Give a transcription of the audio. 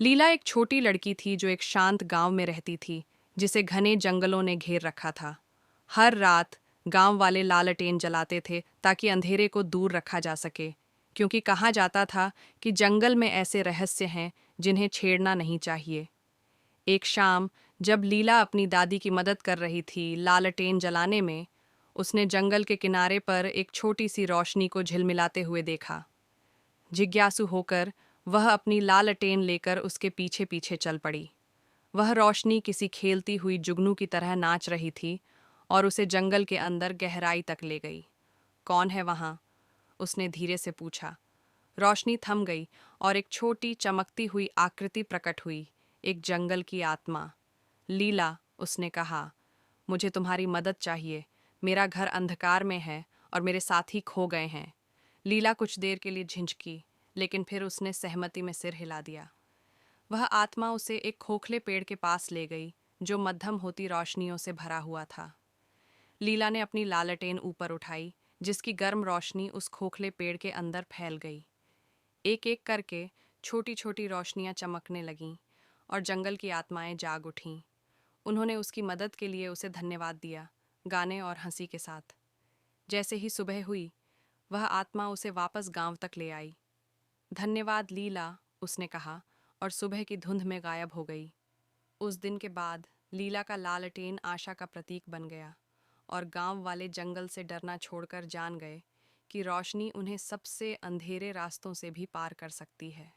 लीला एक छोटी लड़की थी जो एक शांत गांव में रहती थी, जिसे घने जंगलों ने घेर रखा था। हर रात गांव वाले लालटेन जलाते थे ताकि अंधेरे को दूर रखा जा सके, क्योंकि कहा जाता था कि जंगल में ऐसे रहस्य हैं जिन्हें छेड़ना नहीं चाहिए। एक शाम, जब लीला अपनी दादी की मदद कर रही थी लालटेन जलाने में, उसने जंगल के किनारे पर एक छोटी सी रोशनी को झिलमिलाते हुए देखा। जिज्ञासु होकर वह अपनी लालटेन लेकर उसके पीछे पीछे चल पड़ी। वह रोशनी किसी खेलती हुई जुगनू की तरह नाच रही थी और उसे जंगल के अंदर गहराई तक ले गई। कौन है वहां? उसने धीरे से पूछा। रोशनी थम गई और एक छोटी चमकती हुई आकृति प्रकट हुई, एक जंगल की आत्मा। लीला, उसने कहा, मुझे तुम्हारी मदद चाहिए। मेरा घर अंधकार में है और मेरे साथी खो गए हैं। लीला कुछ देर के लिए झिझकी, लेकिन फिर उसने सहमति में सिर हिला दिया। वह आत्मा उसे एक खोखले पेड़ के पास ले गई, जो मध्यम होती रोशनियों से भरा हुआ था। लीला ने अपनी लालटेन ऊपर उठाई, जिसकी गर्म रोशनी उस खोखले पेड़ के अंदर फैल गई। एक एक करके छोटी छोटी रोशनियां चमकने लगीं और जंगल की आत्माएं जाग उठीं। उन्होंने उसकी मदद के लिए उसे धन्यवाद दिया, गाने और हंसी के साथ। जैसे ही सुबह हुई, वह आत्मा उसे वापस गांव तक ले आई। धन्यवाद लीला, उसने कहा, और सुबह की धुंध में गायब हो गई। उस दिन के बाद लीला का लालटेन आशा का प्रतीक बन गया और गांव वाले जंगल से डरना छोड़कर जान गए कि रोशनी उन्हें सबसे अंधेरे रास्तों से भी पार कर सकती है।